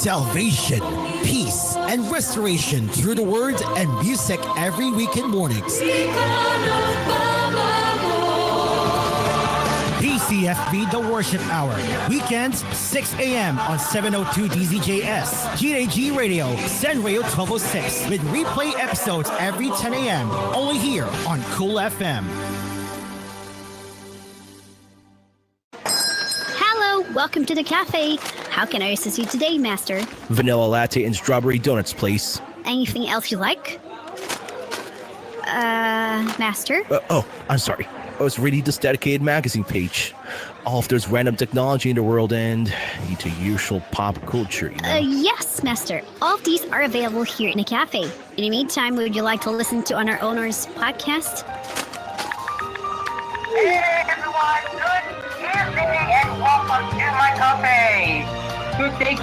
Salvation, peace, and restoration through the word and music every weekend mornings. PCFB The Worship Hour. Weekends, 6 a.m. on 702 DZJS. GAG Radio, Send Radio 1206. With replay episodes every 10 a.m. Only here on Cool FM. Hello, welcome to the cafe. How can I assist you today, Master? Vanilla latte and strawberry donuts, please. Anything else you like? Master? I'm sorry. I was reading this dedicated magazine page. All of there's random technology in the world and into usual pop culture, you know? Yes, Master. All of these are available here in the cafe. In the meantime, would you like to listen to on our owner's podcast? Hey everyone, good evening and welcome to my cafe. Good day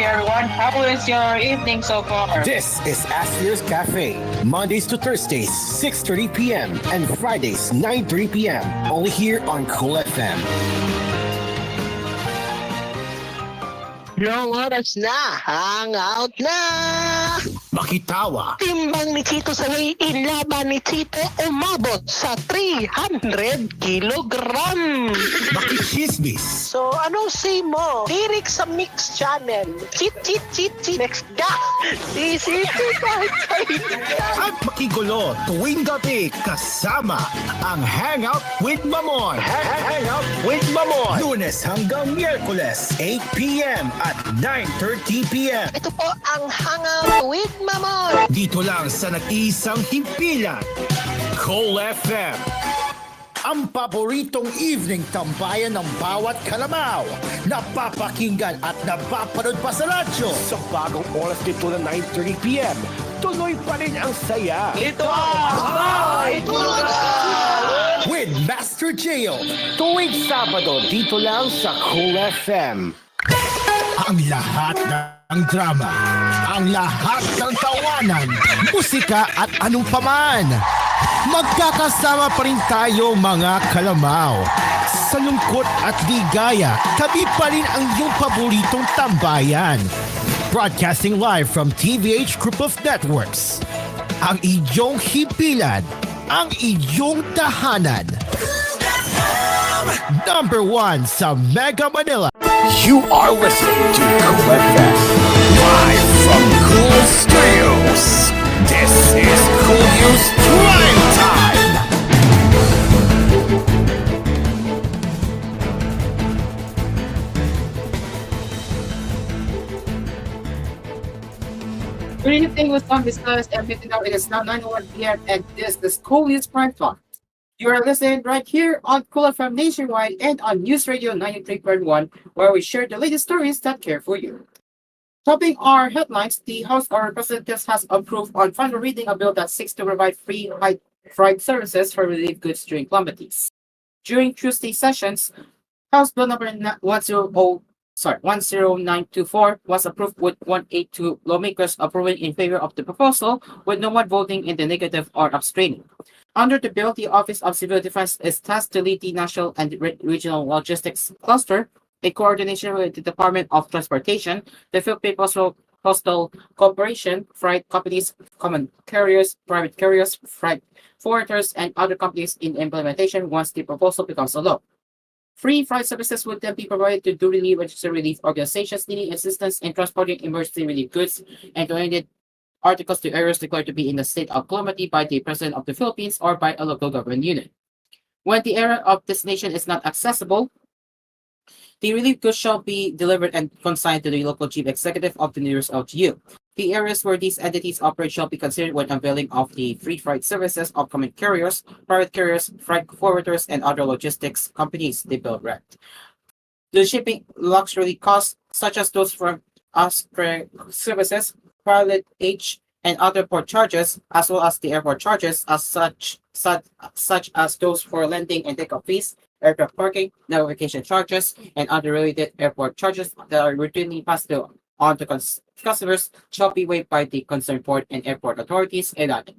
everyone. How is your evening so far? This is Ashley's Cafe. Mondays to Thursdays, 6:30 p.m. and Fridays, 9:30 p.m. Only here on Cool FM. Yung oras na, hangout na! Makitawa, Timbang ni Chito sa in laban ni Chito umabot sa 300 kilogram. makichismis, So, anong say mo? Lyric sa Mix Channel. Cheat. Next ga! Sisisi kahit sa'yo. at makigulo tuwing gabi kasama ang Hangout with Mamon. Hangout with Mamon. Lunes hanggang Miyerkules, 8 p.m. at 9:30 p.m. Ito po ang Hangout with Mamon. Dito lang sa nag-iisang himpilan, Cool FM. Ang paboritong evening tambayan ng bawat kalamaw. Napapakinggan at napapanood pa sa radyo. Sa bagong oras dito na 9:30 p.m. Tuloy pa rin ang saya. Ito With Master Gio. Tuwing Sabado dito lang sa Cool FM. Ang lahat ng drama, ang lahat ng tawanan, musika at anong paman. Magkakasama pa rin tayo mga kalamaw. Sa lungkot at ligaya, kami pa rin ang iyong paboritong tambayan. Broadcasting live from TVH Group of Networks. Ang iyong himpilan, ang iyong tahanan. Number 1 sa Mega Manila. You are listening to Cool FM, live from Cool Studios. This is Cool News Primetime. Good evening, with some discussed everything now. It is now 9:01 p.m. and this is Cool News Prime Time. You are listening right here on Cool FM Nationwide and on News Radio 93.1, where we share the latest stories that care for you. Topping our headlines, the House of Representatives has approved on final reading a bill that seeks to provide free freight services for relief goods during calamities. During Tuesday sessions, House Bill number 10924 was approved with 182 lawmakers approving in favor of the proposal, with no one voting in the negative or abstaining. Under the bill, the Office of Civil Defense is tasked to lead the National and Regional Logistics Cluster, a coordination with the Department of Transportation, the Philippine Postal Corporation, freight companies, common carriers, private carriers, freight forwarders, and other companies in implementation once the proposal becomes a law. Free freight services would then be provided to duly registered relief organizations needing assistance in transporting emergency relief goods and donated articles to areas declared to be in a state of calamity by the President of the Philippines or by a local government unit. When the area of destination is not accessible, the relief goods shall be delivered and consigned to the local chief executive of the nearest LGU. The areas where these entities operate shall be considered when unveiling of the free freight services of common carriers, private carriers, freight forwarders, and other logistics companies, the bill read. The shipping luxury costs, such as those from services, pilot age, and other port charges, as well as the airport charges, such as those for landing and takeoff fees, aircraft parking, navigation charges, and other related airport charges that are routinely passed on to customers shall be waived by the concerned port and airport authorities and others.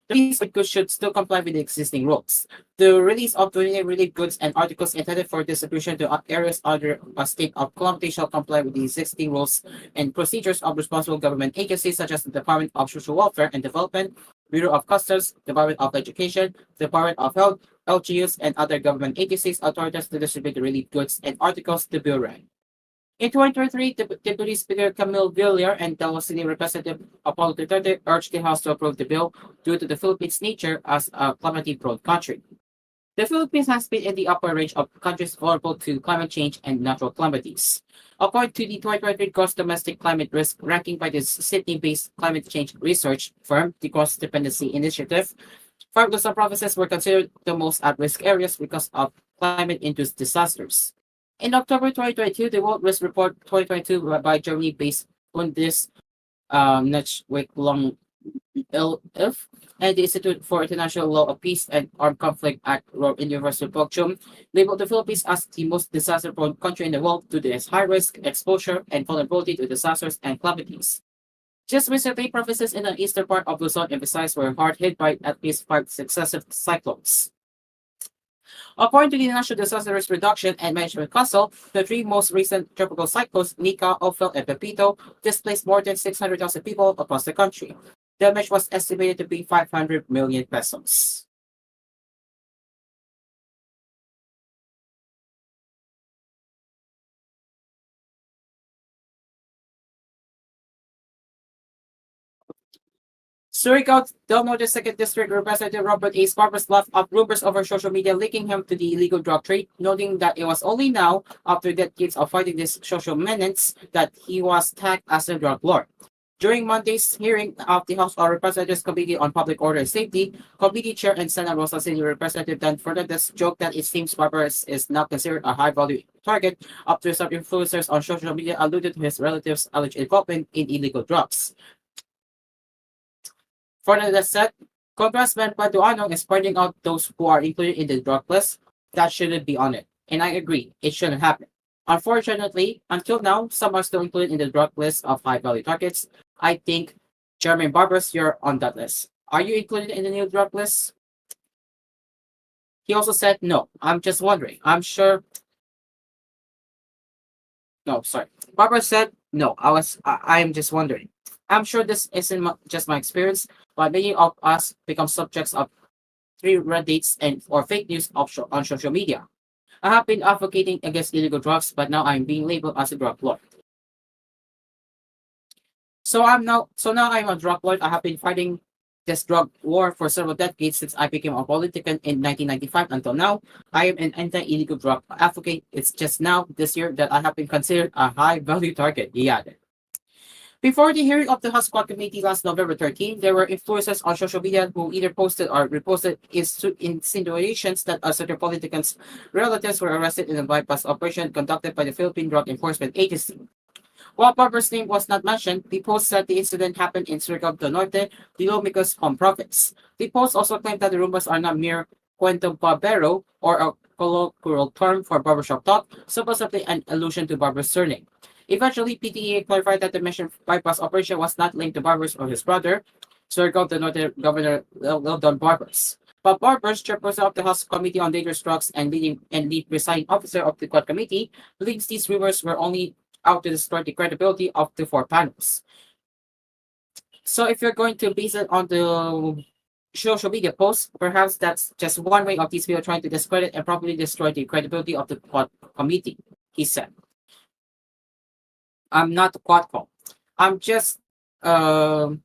The release of goods should still comply with the existing rules. The release of 28 related goods and articles intended for distribution to areas under a state of calamity shall comply with the existing rules and procedures of responsible government agencies such as the Department of Social Welfare and Development, Bureau of Customs, Department of Education, Department of Health, LGUs, and other government agencies authorized to distribute the relief goods and articles to Bureau. In 2023, Deputy Speaker Camille Villar and Davao City Representative Apollo Duterte urged the House to approve the bill due to the Philippines' nature as a calamity-prone country. The Philippines has been in the upper range of countries vulnerable to climate change and natural calamities. According to the 2023 Gross Domestic Climate Risk ranking by the Sydney-based climate change research firm, the Cross Dependency Initiative, 5 Luzon provinces were considered the most at-risk areas because of climate-induced disasters. In October 2022, the World Risk Report 2022 by Germany-based Bundes Netzwerk LF and the Institute for International Law of Peace and Armed Conflict at Rome University Belgium labeled the Philippines as the most disaster-prone country in the world due to its high risk, exposure, and vulnerability to disasters and calamities. Just recently, provinces in the eastern part of Luzon and Visayas were hard hit by at least 5 successive cyclones. According to the National Disaster Risk Reduction and Management Council, the 3 most recent tropical cyclones, Nika, Ophel, and Pepito, displaced more than 600,000 people across the country. Damage was estimated to be 500 million pesos. Surigao Del Norte 2nd District Representative Robert A. Sparber's laughed up rumors over social media linking him to the illegal drug trade, noting that it was only now, after decades of fighting this social menace, that he was tagged as a drug lord. During Monday's hearing of the House of Representatives Committee on Public Order and Safety, Committee Chair and Santa Rosa City Representative Dan Fernandez joked that it seems Sparber is now considered a high-value target after some influencers on social media alluded to his relatives' alleged involvement in illegal drugs. Fernandez said, Congressman Paduano is pointing out those who are included in the drug list that shouldn't be on it. And I agree, it shouldn't happen. Unfortunately, until now, some are still included in the drug list of high-value targets. I think, Chairman Barbers, you're on that list. Are you included in the new drug list? He also said, no, I'm just wondering. I'm sure. No, sorry. Barbara said, no, I'm just wondering. I'm sure this isn't just my experience, but many of us become subjects of red dates and or fake news on social media. I have been advocating against illegal drugs, but now I'm being labeled as a drug lord. So now I'm a drug lord. I have been fighting this drug war for several decades since I became a politician in 1995 until now. I am an anti-illegal drug advocate. It's just now this year that I have been considered a high-value target, he added. Before the hearing of the House Squad Committee last November 13, there were influencers on social media who either posted or reposted insinuations that certain politicians' relatives were arrested in a bypass operation conducted by the Philippine Drug Enforcement Agency. While Barber's name was not mentioned, the post said the incident happened in Surigao del Norte, the lawmaker's home province. The post also claimed that the rumors are not mere cuento barbero or a colloquial term for barbershop talk, supposedly an allusion to Barber's surname. Eventually, PTA clarified that the mentioned bypass operation was not linked to Barbers or his brother, Surigao del Norte Governor Leldon Barbers. But Barbers, chairperson of the House Committee on Dangerous Drugs and lead presiding officer of the Quad Committee, believes these rumors were only out to destroy the credibility of the 4 panels. So if you're going to base it on the social media posts, perhaps that's just one way of these people trying to discredit and probably destroy the credibility of the Quad Committee, he said. I'm not a quad call. I'm just one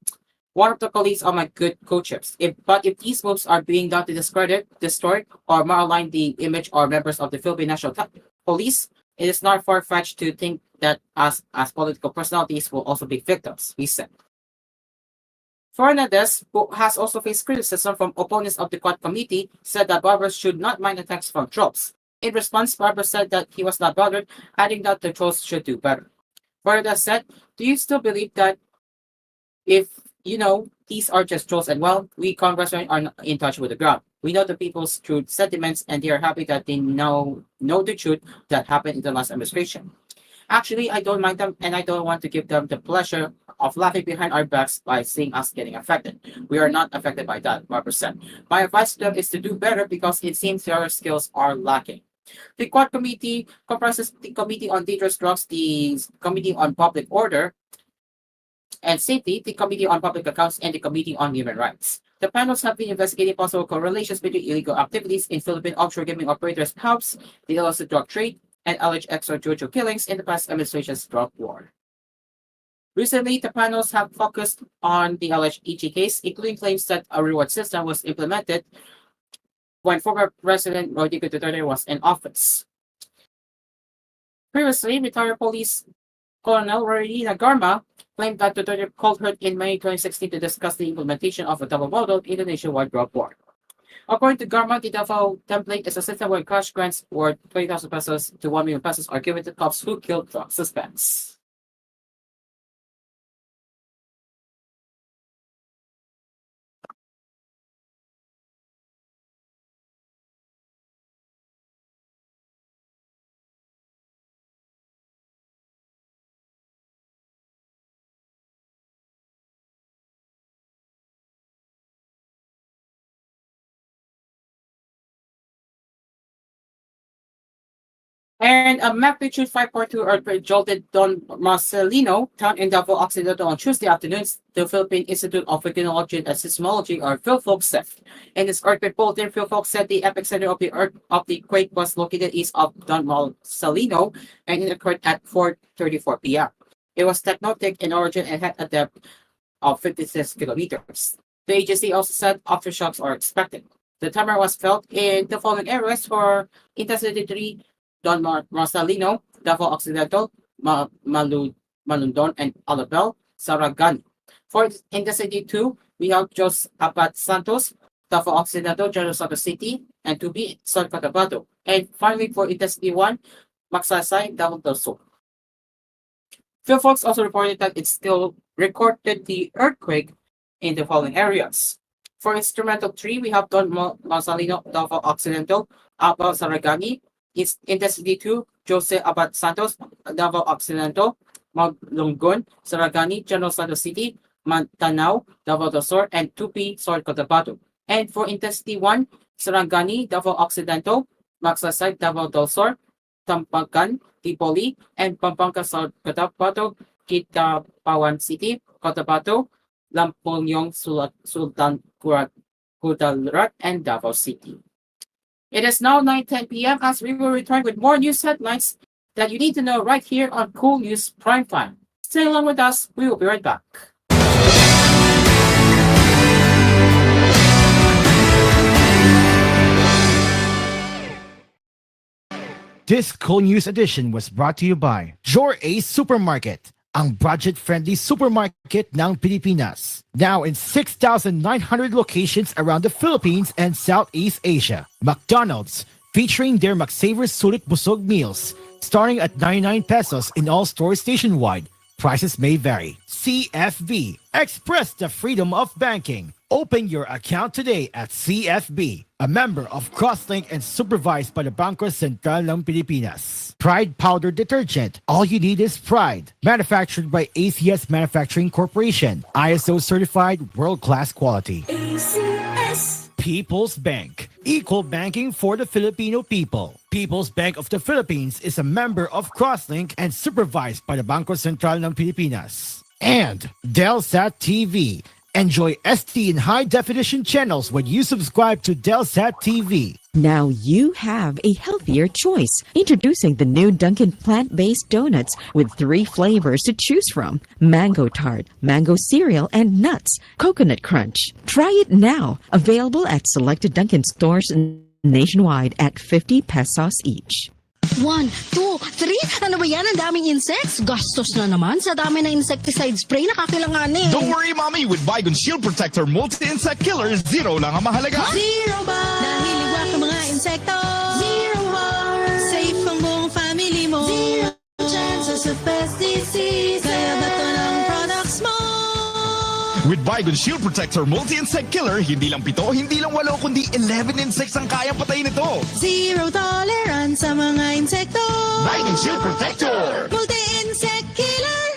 of the colleagues of my good coaches. But if these moves are being done to discredit, destroy, or malign the image or members of the Philippine National Police, it is not far-fetched to think that as political personalities will also be victims, he said. Fernandez, who has also faced criticism from opponents of the Quad Committee, said that Barbers should not mind attacks from trolls. In response, Barber said that he was not bothered, adding that the trolls should do better. Fernandez said, do you still believe that if, these are just trolls and we congressmen are not in touch with the ground. We know the people's true sentiments and they are happy that they know the truth that happened in the last administration. Actually, I don't mind them, and I don't want to give them the pleasure of laughing behind our backs by seeing us getting affected. We are not affected by that, 1%. My advice to them is to do better because it seems their skills are lacking. The Quad Committee comprises the Committee on Dangerous Drugs, the Committee on Public Order and Safety, the Committee on Public Accounts, and the Committee on Human Rights. The panels have been investigating possible correlations between illegal activities in Philippine offshore gaming operators' helps, the illicit drug trade, and alleged extrajudicial killings in the past administration's drug war. Recently, the panels have focused on the alleged EG case, including claims that a reward system was implemented when former President Rodrigo Duterte was in office. Previously, retired police Colonel Rorina Garma claimed that Duterte called her in May 2016 to discuss the implementation of a double model in the nationwide drug war. According to Garma, the double template is a system where cash grants worth 20,000 pesos to 1 million pesos are given to cops who killed drug suspects. And a magnitude 5.2 earthquake jolted Don Marcelino town in Davao Occidental on Tuesday afternoon, the Philippine Institute of Volcanology and Seismology, or PhilFoc, said. In this earthquake bulletin, PhilFoc said the epicenter of the quake was located east of Don Marcelino, and it occurred at 4:34 p.m. It was tectonic in origin and had a depth of 56 kilometers. The agency also said aftershocks are expected. The tremor was felt in the following areas for intensity 3, Don Marcelino, Davao Occidental, Malundon, and Alabel, Saragani. For intensity 2, we have Jos Abad Santos, Davao Occidental, General Santos City, and 2B, San Cotabato. And finally, for intensity 1, Magsasay, Davao del Sur. PhilFox also reported that it still recorded the earthquake in the following areas. For instrumental 3, we have Don Marcelino, Davao Occidental, Abel Saragani, intensity 2, Jose Abad Santos, Davao Occidental, Malungon, Saragani, General Santos City, Mantanao, Davao del Sur, and 2P, San Cotabato. And for intensity 1, Sarangani, Davao Occidental, Magsasay, Davao del Sur, Tampakan, Tipoli, and Pampanga, San Cotabato, Kidapawan City, Cotabato, Lamponyong, Sultan Kudarat, and Davao City. It is now 9:10 p.m. as we will return with more news headlines that you need to know right here on koolNews Primetime. Stay along with us. We will be right back. This koolNews edition was brought to you by Your Ace Supermarket, ang budget-friendly supermarket ng Pilipinas. Now in 6,900 locations around the Philippines and Southeast Asia. McDonald's, featuring their McSavers Sulit Busog meals, starting at 99 pesos in all stores nationwide. Prices may vary. CFB, express the freedom of banking. Open your account today at CFB, a member of Crosslink and supervised by the Bangko Sentral ng Pilipinas. Pride Powder Detergent. All you need is pride. Manufactured by ACS Manufacturing Corporation. ISO certified world-class quality. ACS. People's Bank. Equal banking for the Filipino people. People's Bank of the Philippines is a member of Crosslink and supervised by the Bangko Sentral ng Pilipinas. And Delsat TV. Enjoy SD and high-definition channels when you subscribe to Delsat TV. Now you have a healthier choice. Introducing the new Dunkin' plant-based donuts with 3 flavors to choose from: mango tart, mango cereal, and nuts, coconut crunch. Try it now. Available at selected Dunkin' stores nationwide at 50 pesos each. 1, 2, 3. Ano ba yan? Ang daming insects. Gastos na naman sa dami ng insecticide spray na kakailanganin. Don't worry, mommy. With Baygon Shield Protector Multi-Insect Killer, 0 lang ang mahalaga. Zero ba? Dahil iwak ang mga insekto. Zero harm. Safe ang buong family mo. Zero chances of pest disease. Kaya bato ng products mo. With Vigon Shield Protector Multi-Insect Killer, hindi lang 7, hindi lang 8, kundi 11 insects ang kayang patayin nito. Zero tolerance sa mga insekto. Vigon Shield Protector! Multi-insect killer.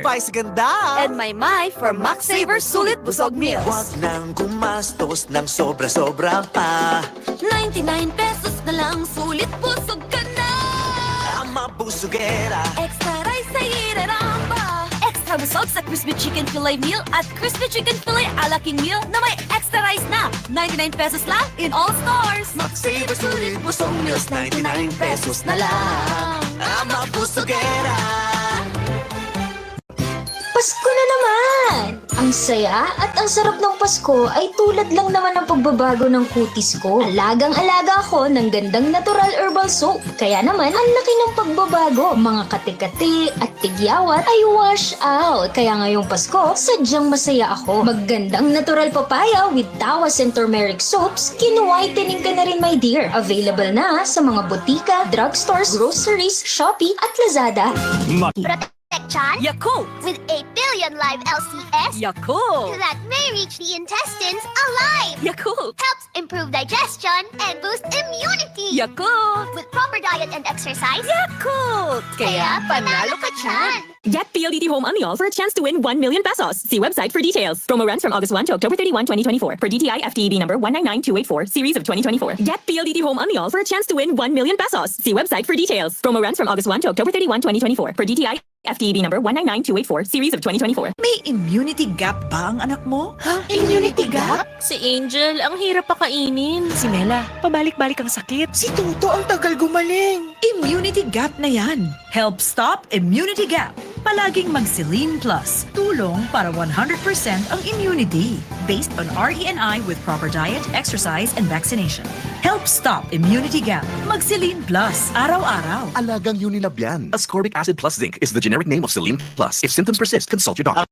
Spice ganda! And my for Max Saver Sulit Busog Meals. Huwag nang gumastos ng sobra-sobra pa. 99 pesos na lang, sulit busog ka na. Ama busugera. Extra rice sa iraramba. Extra busog sa crispy chicken fillet meal at crispy chicken fillet ala king meal na may extra rice na. 99 pesos lang in all stores. Max Saver Sulit Busog Meals, 99 pesos na lang. Ama busugera. Pasko na naman! Ang saya at ang sarap ng Pasko ay tulad lang naman ng pagbabago ng kutis ko. Alagang-alaga ako ng gandang natural herbal soap. Kaya naman, ang laki ng pagbabago. Mga kati-kati at tigyawat ay wash out. Kaya ngayong Pasko, sadyang masaya ako. Maggandang natural papaya with tawas and turmeric soaps, kinu-whitening ka na rin, my dear. Available na sa mga botika, drugstores, groceries, Shopee at Lazada. Protection Yakult with 8 billion live LCS Yakult that may reach the intestines alive. Yakult Helps improve digestion and boost immunity. Yakult With proper diet and exercise. Yakult Kaya panalo ka dyan. Get PLDT Home Unreal for a chance to win 1 million pesos. See website for details. Promo runs from August 1 to October 31, 2024. For DTI FTEB number 199284, series of 2024. Get PLDT Home Unreal for a chance to win 1 million pesos. See website for details. Promo runs from August 1 to October 31, 2024. For DTI FTEB number 199284, series of 2024. May immunity gap ba ang anak mo? Immunity gap? Si Angel, ang hirap pakainin. Si Mela, pabalik-balik ang sakit. Si Tuto, ang tagal gumaling. Immunity gap na yan. Help stop immunity gap. Palaging mag-Selene Plus. Tulong para 100% ang immunity. Based on RENI with proper diet, exercise, and vaccination. Help stop immunity gap. Mag-Selene Plus. Araw-araw. Alagang Unilab yan. Ascorbic acid plus zinc is the generic name of Selene Plus. If symptoms persist, consult your doctor.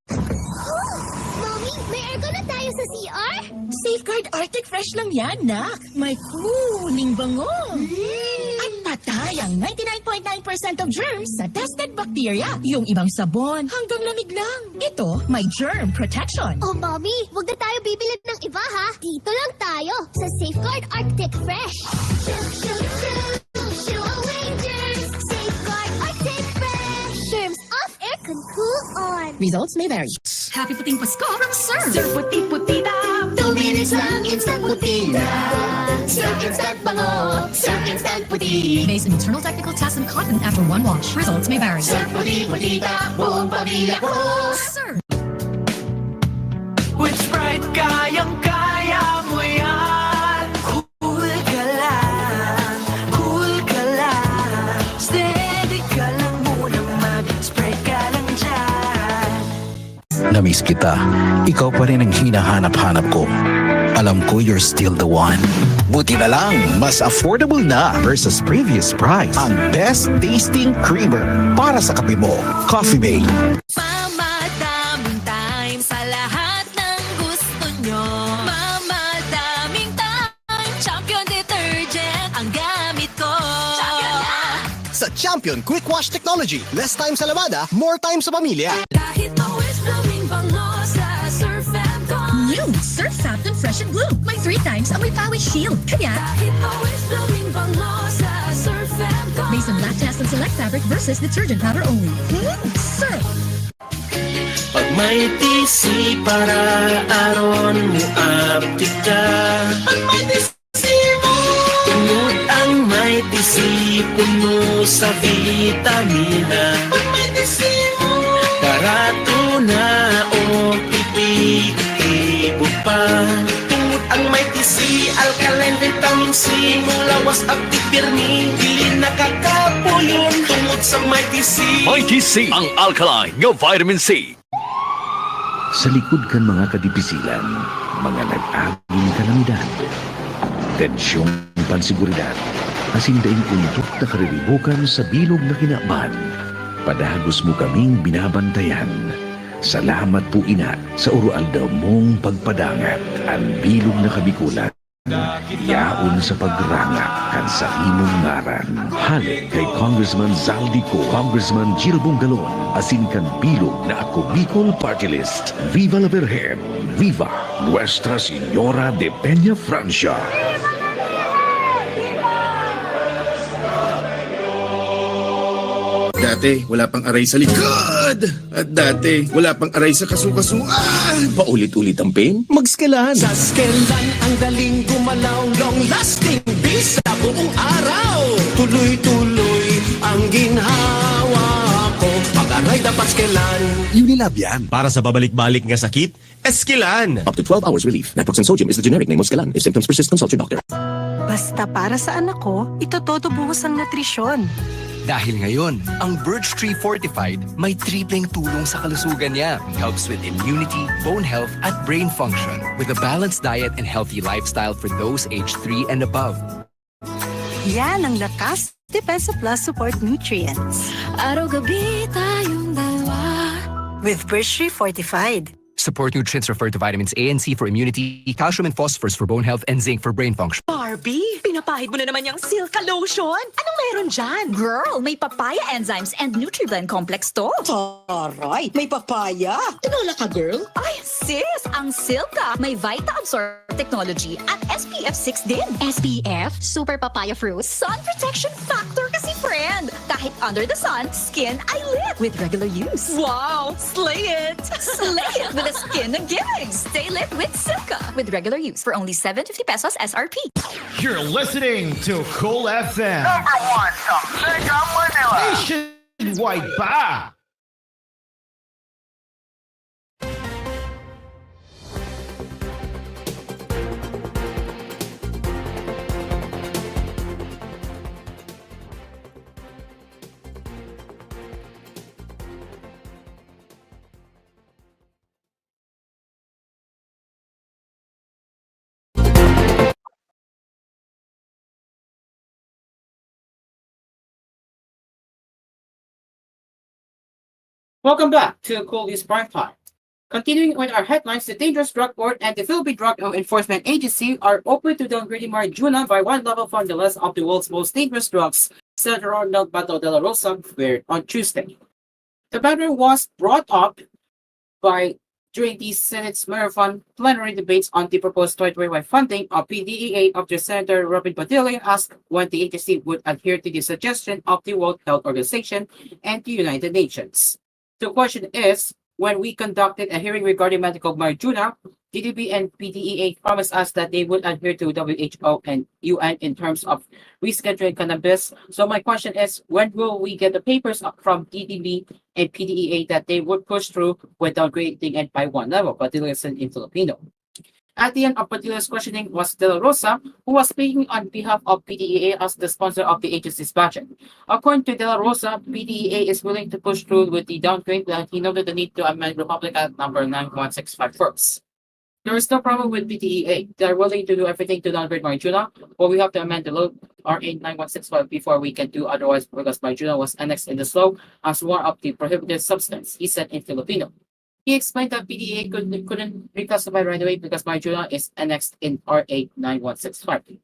Mommy, may aircon na tayo sa CR? Safeguard Arctic Fresh lang yan, nak. May cooling bango. At patay ang 99.9% of germs sa tested bacteria. Yung ibang sabon, hanggang lamig lang. Ito, may germ protection. Oh, Mommy, wag na tayo bibili ng iba ha. Dito lang tayo sa Safeguard Arctic Fresh. Shoo away germs. Safeguard Arctic Fresh. Germs off, aircon cool on. Results may vary. Happy Puting Pasko from Sir! Sir Puti-Puti na. 2 minutes lang, instant puti na. Sir Instant Bango. Sir Instant Puti. Based on internal technical tests and cotton after one wash. Results may vary. Sir Puti-Puti na. Buong pamilya ko. Sir! With Sprite, kayang-kaya mo yan. Cool ka lang. Cool ka lang. Steady ka lang muna, mag-Sprite ka lang dyan. Namiss kita. Ikaw pa rin ang hinahanap-hanap ko. Alam ko you're still the one. Buti na lang, mas affordable na versus previous price. Ang best tasting creamer para sa kape mo. Coffee Mate. Mamadaming time sa lahat ng gusto nyo. Mamadaming time, Champion Detergent ang gamit ko. Champion na! Sa Champion Quick Wash Technology, less time sa lamada, more time sa pamilya. Kahit always blowing bango sa Surf and Go. New Surf Satin Fresh and Blue. May 3 times ang may power shield. Kaya, Kahit always blowing bango sa Surf and Go. based on lab test and select fabric versus detergent powder only. Surf! Pag may TC para aron mo update ka. Pag may TC mo, tungod ang may TC puno sa vitamina. Pag may TC mo, barato na o ipiktibo pa. Tungod ang may TC, alkaline vitamin C, mulawas active pirmi, dili nakakapulon. Tungod sa may TC. May TC, ang alkaline ng vitamin C. Sa likod kan mga kadipisilan, mga nag-aging kalamidad, tensyong pansiguridad, asin daing untok na karilibukan sa bilog na kinakban, padagos mo kaming binabantayan. Salamat po ina sa urualdaw mong pagpadangat ang bilog na kabikulan Yaon sa pagranga kan sa imong ngaran. Halik kay Congressman Zaldico, Congressman Gil Bungalon, asin kan bilog na ako Bicol Party List. Viva la Virgen! Viva Nuestra Señora de Peña Francia! Dati, wala pang aray sa likod. At dati, wala pang aray sa kasukasuan. Paulit-ulit ang pain? Magskalan. Sa Skelan ang daling gumalaw, long-lasting bisa buong araw. Tuloy-tuloy ang ginhawa ko, pag-aray dapat Skelan. Unilab yan. Para sa babalik-balik nga sakit, Esquilan. Up to 12 hours relief. Naproxen sodium is the generic name of Scalan. If symptoms persist, consult your doctor. Basta para sa anak ko, ito todo buhos ang nutrisyon. Dahil ngayon, ang Birch Tree Fortified may tripleng tulong sa kalusugan niya. Helps with immunity, bone health, at brain function. With a balanced diet and healthy lifestyle for those aged 3 and above. Yan ang lakas, Depensa Plus Support Nutrients. Araw-gabi tayong dalawa. With Birch Tree Fortified. Support nutrients refer to vitamins A and C for immunity, calcium and phosphorus for bone health, and zinc for brain function. Barbie, pinapahid mo na naman yung Silka Lotion. Anong meron dyan? Girl, may papaya enzymes and NutriBlend complex to. Taray, may papaya. Tinola ka, girl? Ay, sis, ang Silka may Vita-Absorb technology at SPF 6 din. SPF, Super Papaya Fruit. Sun protection factor kasi, friend. Kahit under the sun, skin ay lit with regular use. Wow, slay it! Slay it with a skin na giving. Stay lit with Silka with regular use for only 750 pesos SRP. You're listening to Cool FM. Number one sa Mega Manila. Nationwide pa. Welcome back to koolNews Primetime. Continuing with our headlines, the Dangerous Drug Board and the Philippine Drug Enforcement Agency are open to downgrading marijuana by one level from the list of the world's most dangerous drugs, Senator Ronald Bato de la Rosa on Tuesday. The matter was brought up during the Senate's marathon plenary debates on the proposed 2021 funding of PDEA after Senator Robin Padilla asked when the agency would adhere to the suggestion of the World Health Organization and the United Nations. The question is, when we conducted a hearing regarding medical marijuana, DDB and PDEA promised us that they would adhere to WHO and UN in terms of rescheduling cannabis. So my question is, when will we get the papers from DDB and PDEA that they would push through with downgrading it by one level? Padilla said in Filipino. At the end of Padilla's questioning was De La Rosa, who was speaking on behalf of PDEA as the sponsor of the agency's budget. According to De La Rosa, PDEA is willing to push through with the downgrade, and he noted the need to amend Republic Act number 9165 first. There is no problem with PDEA. They are willing to do everything to downgrade marijuana, but we have to amend the law RA 9165 before we can do otherwise because marijuana was annexed in this law as one of the prohibited substance, he said in Filipino. He explained that PDEA couldn't reclassify right away because marijuana is annexed in RA 9165.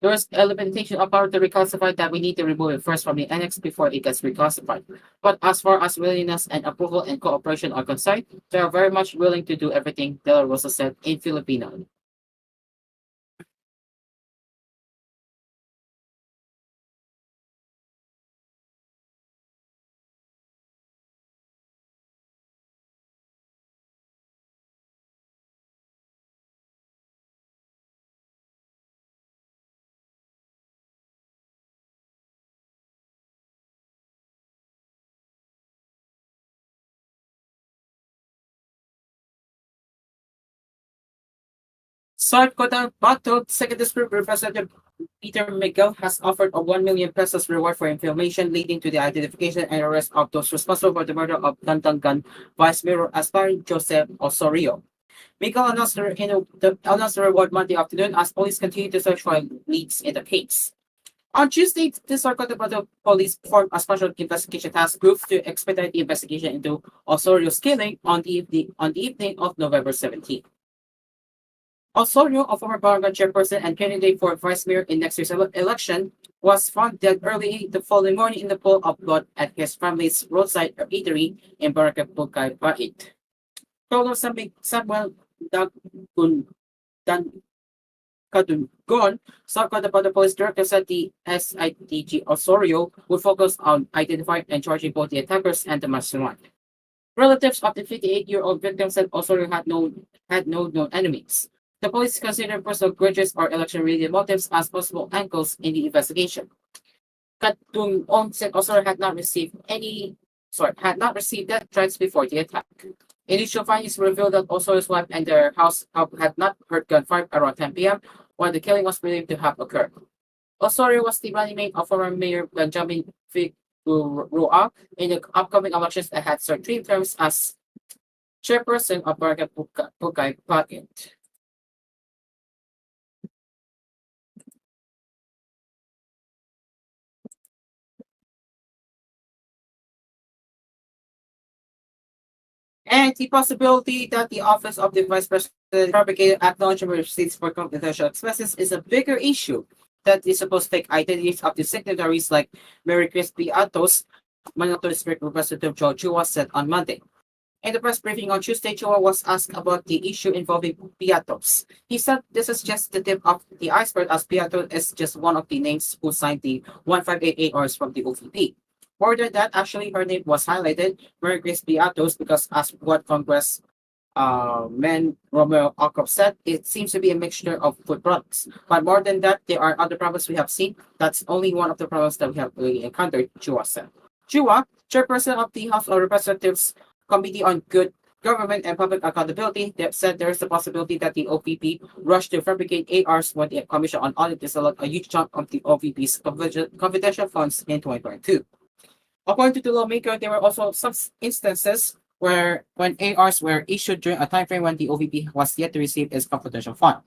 There is a limitation of power to reclassify that we need to remove it first from the annex before it gets reclassified. But as far as willingness and approval and cooperation are concerned, they are very much willing to do everything, De La Rosa said in Filipino. South Cotabato Second District Representative Peter Miguel has offered a 1 million pesos reward for information leading to the identification and arrest of those responsible for the murder of Dandangan Vice Mayor Aspar Joseph Osorio. Miguel announced the reward Monday afternoon as police continue to search for leads in the case. On Tuesday, the South Cotabato Police formed a special investigation task group to expedite the investigation into Osorio's killing on the evening of November 17th. Osorio, a former barangay chairperson and candidate for vice mayor in next year's election, was found dead early the following morning in the pool of blood at his family's roadside eatery in Barangay Pugay, Bait. Colonel Samuel Dagun, Dan, Kadungon, the police director, said the SITG Osorio would focus on identifying and charging both the attackers and the mastermind. Relatives of the 58-year-old victim said Osorio had no known enemies. The police consider personal grudges or election-related motives as possible angles in the investigation. Kadungon said Osorio had not received death threats before the attack. Initial findings revealed that Osorio's wife and their house had not heard gunfire around 10 p.m. when the killing was believed to have occurred. Osorio was the running mate of former Mayor Benjamin Figueroa in the upcoming elections and had served 3 terms as chairperson of Barangay Pugay, Bait. And the possibility that the office of the vice president fabricated acknowledgement receipts for confidential expenses is a bigger issue that the supposed fake identities of the signatories like Mary Chris Atos, Manila District Representative Joe Chua said on Monday. In the press briefing on Tuesday, Chua was asked about the issue involving Piatos. He said this is just the tip of the iceberg as Piatos is just one of the names who signed the 1588 orders from the OVP. More than that, actually, her name was highlighted, Mary Grace Piatos, because as what Congress man Romeo Acop said, it seems to be a mixture of food products. But more than that, there are other problems we have seen. That's only one of the problems that we have really encountered, Chua said. Chua, chairperson of the House of Representatives Committee on Good Government and Public Accountability, that said there is the possibility that the OVP rushed to fabricate ARs when the Commission on Audit disallowed a huge chunk of the OVP's confidential funds in 2022. According to the lawmaker, there were also some instances where when ARs were issued during a time frame when the OVP was yet to receive its confidential fund.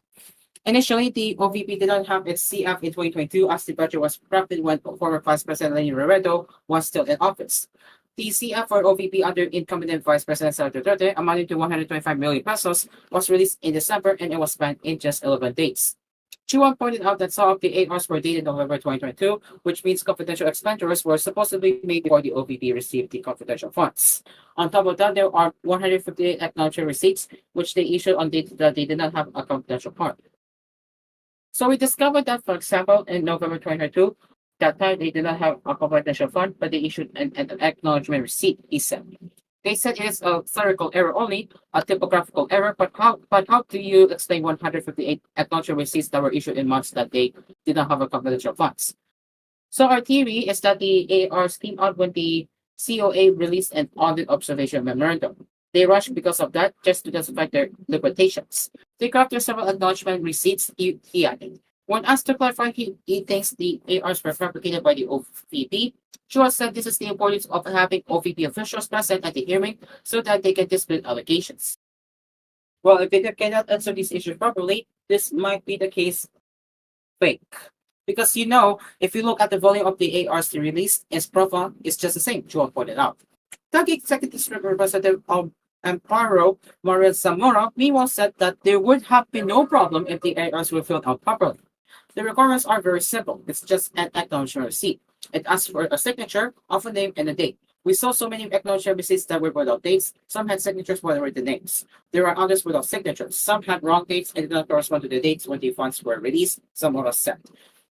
Initially, the OVP did not have its CF in 2022 as the budget was crafted when former Vice President Lenny Robredo was still in office. The CF for OVP under incumbent Vice President Senator Duterte, amounting to 125 million pesos, was released in December and it was spent in just 11 days. Chuan pointed out that some of the ARs were dated November 2022, which means confidential expenditures were supposedly made before the OVP received the confidential funds. On top of that, there are 158 acknowledgement receipts, which they issued on dates that they did not have a confidential part. So we discovered that, for example, in November 2022, that time they did not have a confidential fund, but they issued an acknowledgement receipt, he said. They said it is a clerical error only, a typographical error, but how do you explain 158 acknowledgement receipts that were issued in months that they did not have a confidential funds? So our theory is that the ARs came out when the COA released an audit observation memorandum. They rushed because of that just to justify their limitations. They crafted several acknowledgement receipts, he added. When asked to clarify, he thinks the ARs were fabricated by the OVP. Chua said this is the importance of having OVP officials present at the hearing so that they can dispute allegations. Well, if they cannot answer these issues properly, this might be the case fake. Because if you look at the volume of the ARs they released, its profile is just the same, Chua pointed out. The executive representative of Amparo, Mariel Zamora, meanwhile said that there would have been no problem if the ARs were filled out properly. The requirements are very simple. It's just an acknowledgement receipt. It asks for a signature of a name and a date. We saw so many acknowledgement receipts that were without dates. Some had signatures but were the names. There are others without signatures. Some had wrong dates and did not correspond to the dates when the funds were released, Zamora said.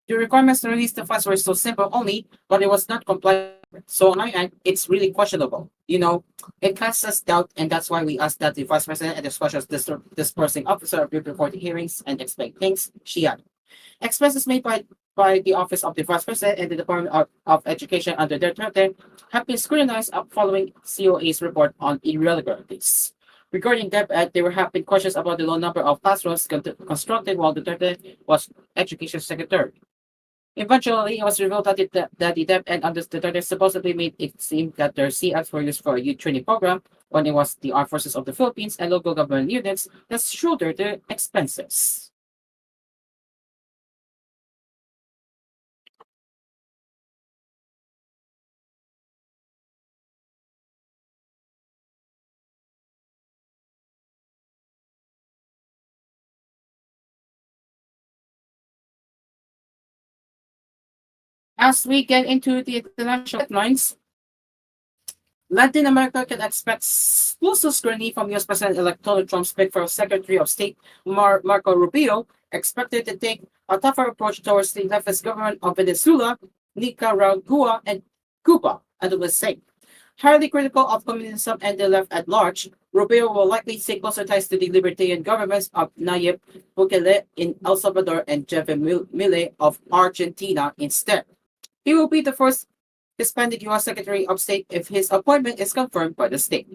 The requirements to release the funds were so simple only, but it was not compliant. So on my end, it's really questionable. It casts us doubt, and that's why we asked that the Vice President and the Special Dispersing Officer appear before the hearings and explain things, she added. Expenses made by the Office of the Vice President and the Department of Education under their Duterte have been scrutinized following COA's report on irregularities. Regarding DepEd, there have been questions about the low number of classrooms constructed while Duterte was Education Secretary. Eventually, it was revealed that the DepEd under Duterte supposedly made it seem that their CFs were used for a youth training program when it was the Armed Forces of the Philippines and local government units that shouldered the expenses. As we get into the international headlines, Latin America can expect explosive scrutiny from U.S. President-elect Donald Trump's pick for Secretary of State Marco Rubio, expected to take a tougher approach towards the leftist government of Venezuela, Nicaragua, and Cuba, and it was said. Highly critical of communism and the left at large, Rubio will likely stay closer ties to the libertarian governments of Nayib Bukele in El Salvador and Javier Milei of Argentina instead. He will be the first Hispanic U.S. Secretary of State if his appointment is confirmed by the Senate.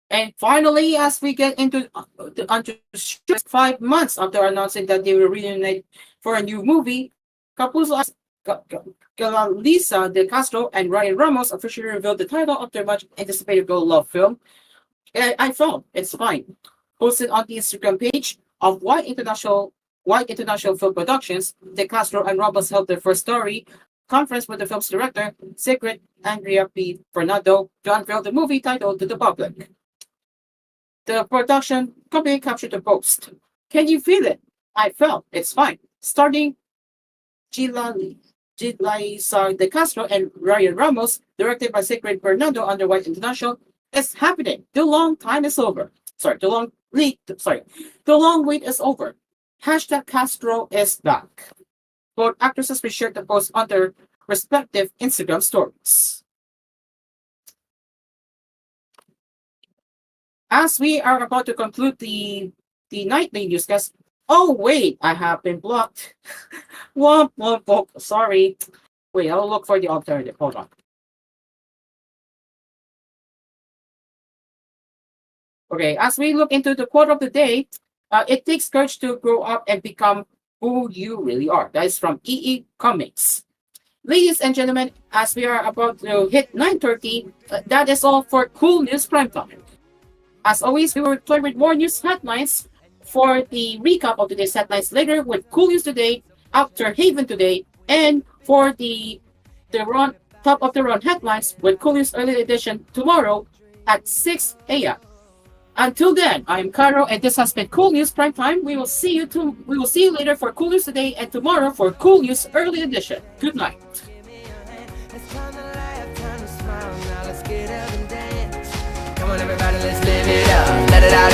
And finally, as we get into 5 months after announcing that they will reunite for a new movie, couples Lisa De Castro and Ryan Ramos officially revealed the title of their much anticipated girl love film. I felt it's fine. Posted on the Instagram page of White International Film Productions, De Castro and Ramos held their first story conference with the film's director, Secret Andrea P. Fernando, to unveil the movie title to the public. The production company captured the post. Can you feel it? I felt it's fine. Starting Gilisa De Castro and Ryan Ramos, directed by Secret Fernando under White International, is happening. The long time is over. The long wait is over. Hashtag Castro is back. Both actresses shared the post on their respective Instagram stories. As we are about to conclude the nightly newscast, oh wait, I have been blocked. Sorry. Wait, I'll look for the alternative. Hold on. Okay, as we look into the quote of the day, it takes courage to grow up and become who you really are. That is from E.E. Cummings. Ladies and gentlemen, as we are about to hit 9:30, that is all for koolNews Primetime. As always, we will return with more news headlines for the recap of today's headlines later with koolNews Today, After Haven Today, and for the top of the run headlines with koolNews Early Edition tomorrow at 6 a.m. Until then, I'm Caro, and this has been koolNews Primetime. We will see you later for koolNews Today and tomorrow for koolNews Early Edition. Good night. Come on, everybody, let's live it up. Let it out.